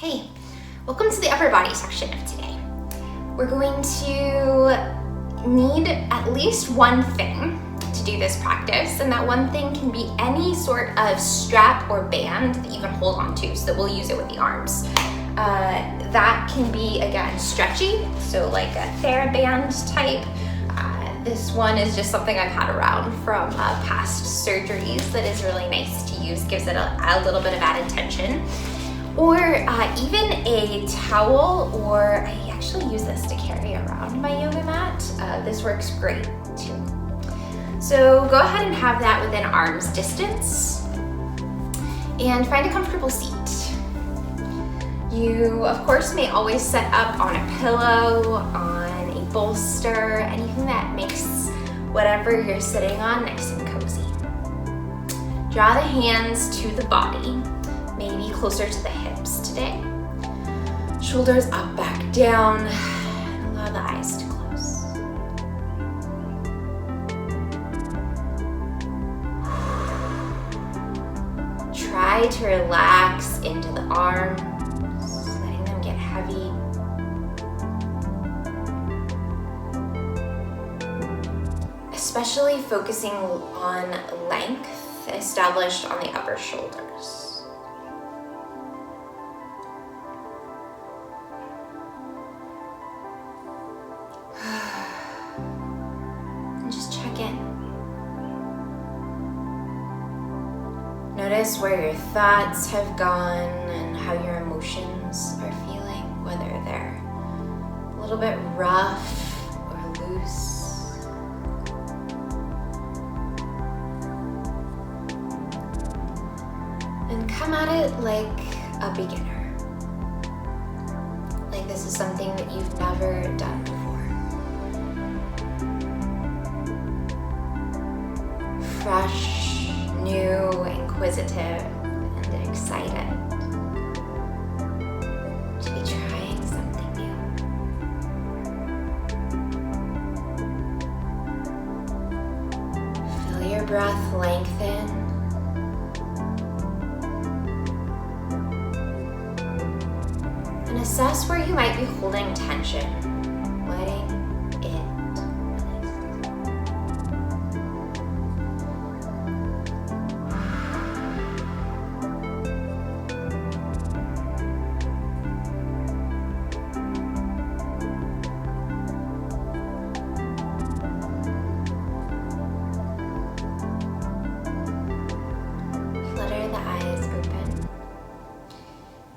Hey, welcome to the upper body section of today. We're going to need at least one thing to do this practice, and that one thing can be any sort of strap or band that you can hold on to, so that we'll use it with the arms. That can be, again, stretchy, so like a TheraBand type. This one is just something I've had around from past surgeries that is really nice to use, gives it a little bit of added tension. Or even a towel, or I actually use this to carry around my yoga mat. This works great too. So go ahead and have that within arm's distance and find a comfortable seat. You, of course, may always set up on a pillow, on a bolster, anything that makes whatever you're sitting on nice and cozy. Draw the hands to the body, maybe closer to the hips today. Shoulders up, back down. Allow the eyes to close. Try to relax into the arms, letting them get heavy. Especially focusing on length established on the upper shoulders. Notice where your thoughts have gone and how your emotions are feeling, whether they're a little bit rough or loose. And come at it like a beginner. Like this is something that you've never done before. Fresh, new, inquisitive, and excited to be trying something new. Feel your breath lengthen. And assess where you might be holding tension, letting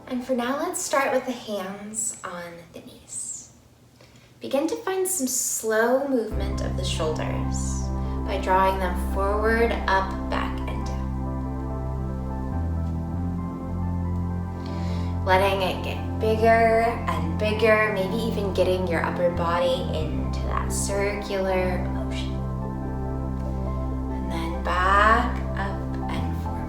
And for now, let's start with the hands on the knees. Begin to find some slow movement of the shoulders by drawing them forward, up, back, and down. Letting it get bigger and bigger, maybe even getting your upper body into that circular motion. And then back, up, and forward.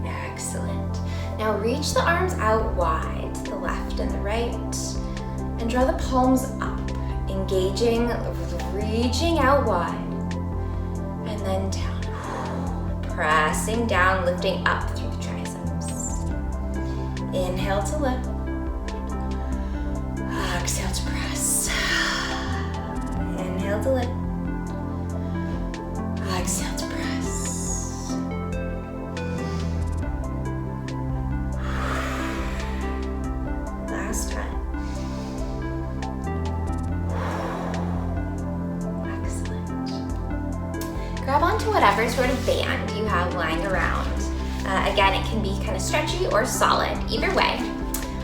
Excellent. Now reach the arms out wide to the left and the right, and draw the palms up, engaging, reaching out wide, and then down. Pressing down, lifting up through the triceps. Inhale to lift. Exhale to press. Inhale to lift. Exhale to press. Last time. Excellent. Grab onto whatever sort of band you have lying around. Again, it can be kind of stretchy or solid. Either way,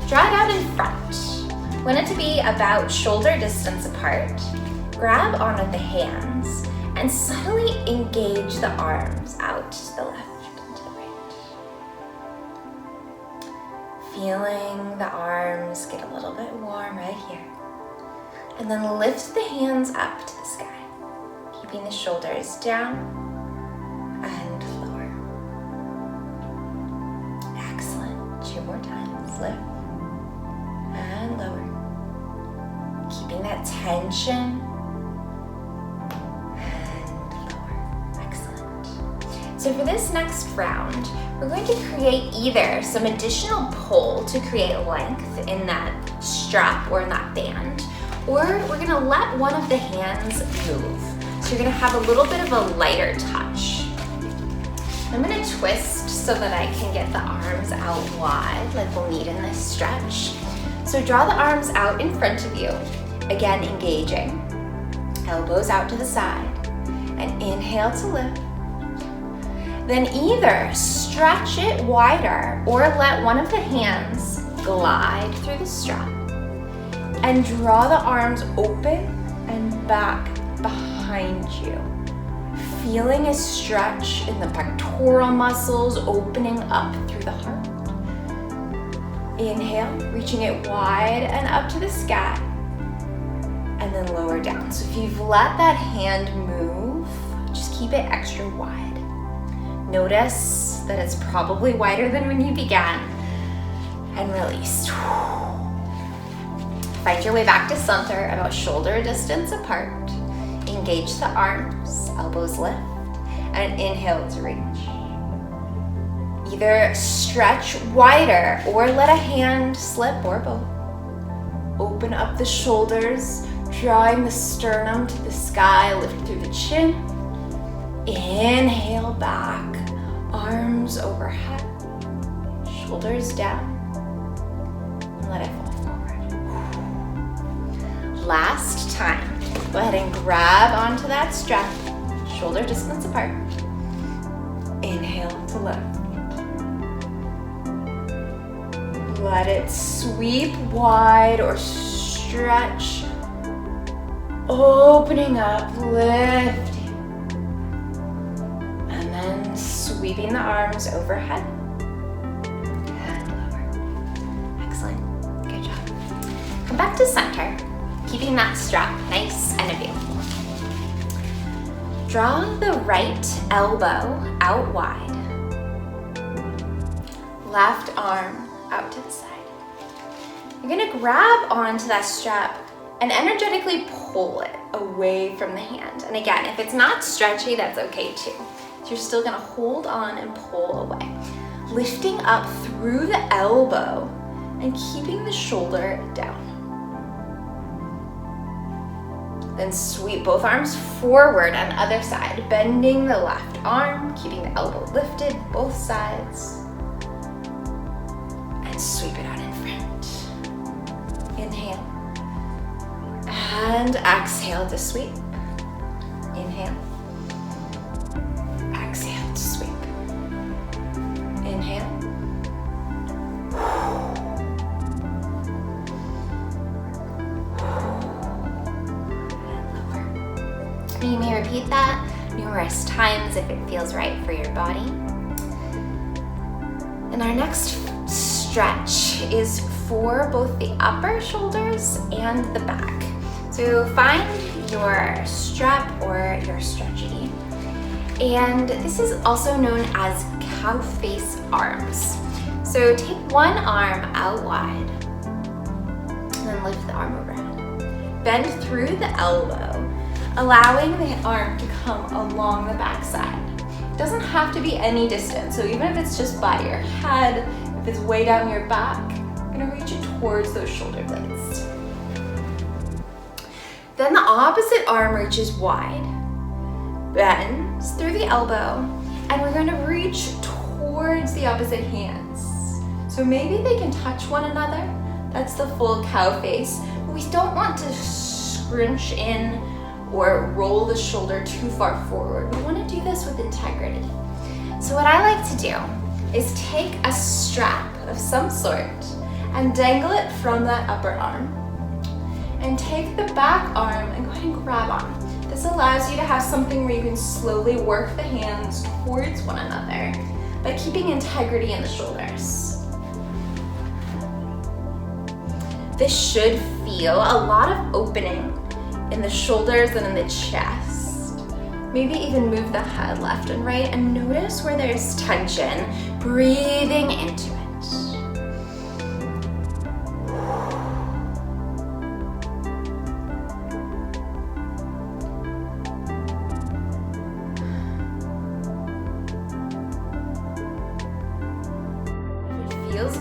draw it out in front. Want it to be about shoulder distance apart. Grab on with the hands and subtly engage the arms out to the left and to the right. Feeling the arms get a little bit warm right here. And then lift the hands up to the sky, keeping the shoulders down and lower. Excellent. 2 more times. Lift and lower. Keeping that tension and lower. Excellent. So So for this next round, we're going to create either some additional pull to create length in that strap or in that band, or we're gonna let one of the hands move. So you're gonna have a little bit of a lighter touch. I'm gonna twist so that I can get the arms out wide like we'll need in this stretch. So draw the arms out in front of you, again engaging. Elbows out to the side, and inhale to lift. Then either stretch it wider or let one of the hands glide through the strap and draw the arms open and back behind you. Feeling a stretch in the pectoral muscles opening up through the heart. Inhale, reaching it wide and up to the sky, and then lower down. So if you've let that hand move, just keep it extra wide. Notice that it's probably wider than when you began, and release. Find your way back to center, about shoulder distance apart. Engage the arms, elbows lift, and inhale to reach. Either stretch wider or let a hand slip, or both. Open up the shoulders, drawing the sternum to the sky, lift through the chin. Inhale back, arms overhead, shoulders down, and let it fall forward. Last time, go ahead and grab onto that strap, shoulder distance apart. Inhale to lift. Let it sweep wide or stretch, opening up, lifting. Sweeping the arms overhead and lower. Excellent, good job. Come back to center, keeping that strap nice and available. Draw the right elbow out wide. Left arm out to the side. You're gonna grab onto that strap and energetically pull it away from the hand. And again, if it's not stretchy, that's okay too. You're still gonna hold on and pull away. Lifting up through the elbow and keeping the shoulder down. Then sweep both arms forward on the other side, bending the left arm, keeping the elbow lifted, both sides. And sweep it out in front. Inhale. And exhale to sweep. Inhale. Exhale to sweep. Inhale. And lower. You may repeat that numerous times if it feels right for your body. And our next stretch is for both the upper shoulders and the back. So find your strap or your stretchy. And this is also known as cow face arms. So take one arm out wide and then lift the arm overhead. Bend through the elbow, allowing the arm to come along the back side. It doesn't have to be any distance. So even if it's just by your head, if it's way down your back, you're gonna reach it towards those shoulder blades. Then the opposite arm reaches wide, bends through the elbow, and we're going to reach towards the opposite hands. So maybe they can touch one another. That's the full cow face. But we don't want to scrunch in or roll the shoulder too far forward. We want to do this with integrity. So what I like to do is take a strap of some sort and dangle it from that upper arm. And take the back arm and go ahead and grab on. This allows you to have something where you can slowly work the hands towards one another by keeping integrity in the shoulders. This should feel a lot of opening in the shoulders and in the chest. Maybe even move the head left and right and notice where there's tension, breathing into it.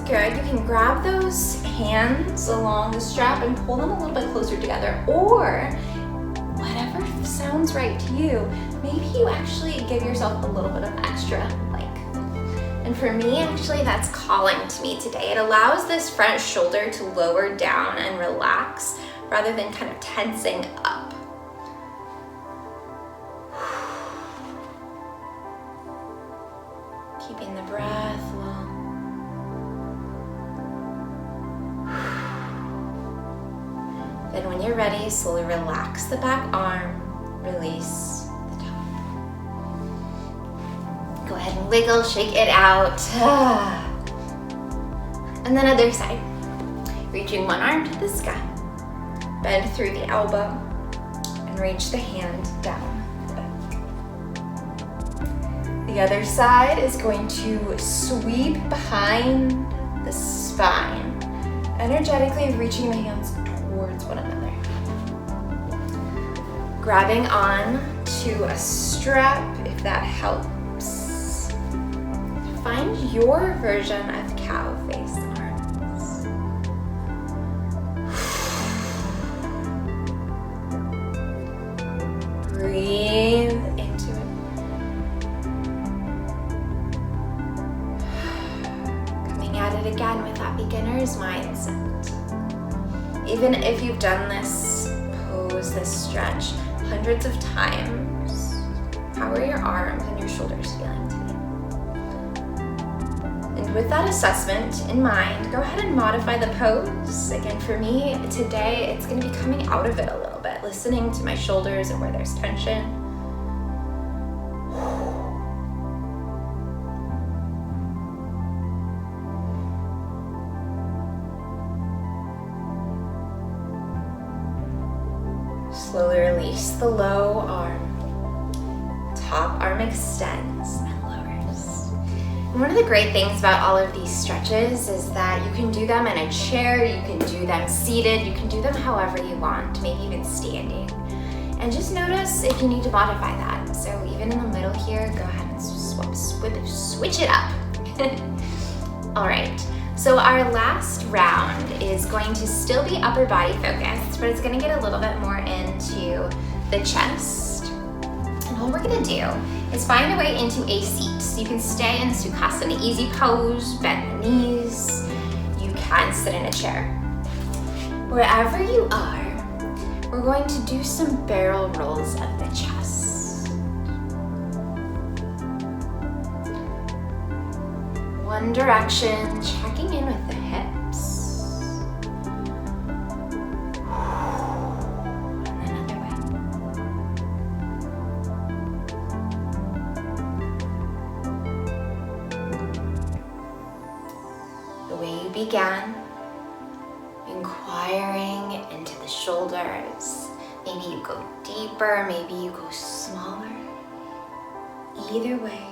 Good, you can grab those hands along the strap and pull them a little bit closer together, or whatever sounds right to you, maybe you actually give yourself a little bit of extra length. And for me, actually, that's calling to me today. It allows this front shoulder to lower down and relax rather than kind of tensing up. Keeping the breath long. Then when you're ready, slowly relax the back arm, release the top. Go ahead and wiggle, shake it out. And then other side. Reaching one arm to the sky. Bend through the elbow and reach the hand down. The other side is going to sweep behind the spine, energetically reaching the hands towards one another. Grabbing on to a strap if that helps. Find your version of cow face arms. Breathe into it. Coming at it again with that beginner's mindset. Even if you've done this pose, this stretch, hundreds of times, how are your arms and your shoulders feeling today? And with that assessment in mind, go ahead and modify the pose. Again, for me today, it's going to be coming out of it a little bit, listening to my shoulders and where there's tension. Slowly release the low arm. Top arm extends and lowers. And one of the great things about all of these stretches is that you can do them in a chair, you can do them seated, you can do them however you want, maybe even standing. And just notice if you need to modify that. So even in the middle here, go ahead and switch it up. All right. So our last round is going to still be upper body focused, but it's gonna get a little bit more into the chest. And all we're gonna do is find a way into a seat. So you can stay in Sukhasana easy pose, bend the knees. You can sit in a chair. Wherever you are, we're going to do some barrel rolls of the chest. One direction, checking in with the hips. And another way. The way you began, inquiring into the shoulders. Maybe you go deeper, maybe you go smaller. Either way,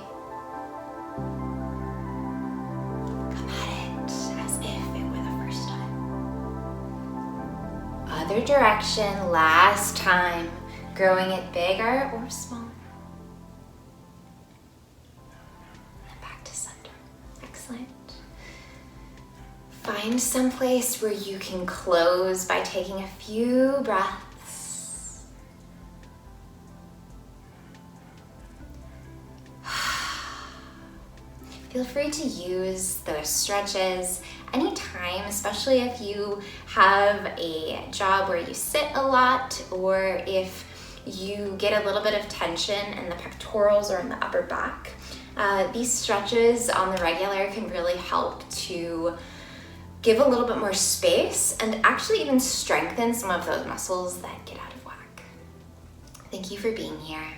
other direction, last time, growing it bigger or smaller. And back to center. Excellent. Find some place where you can close by taking a few breaths. Feel free to use those stretches anytime, especially if you have a job where you sit a lot, or if you get a little bit of tension in the pectorals or in the upper back. These stretches on the regular can really help to give a little bit more space and actually even strengthen some of those muscles that get out of whack. Thank you for being here.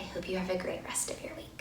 I hope you have a great rest of your week.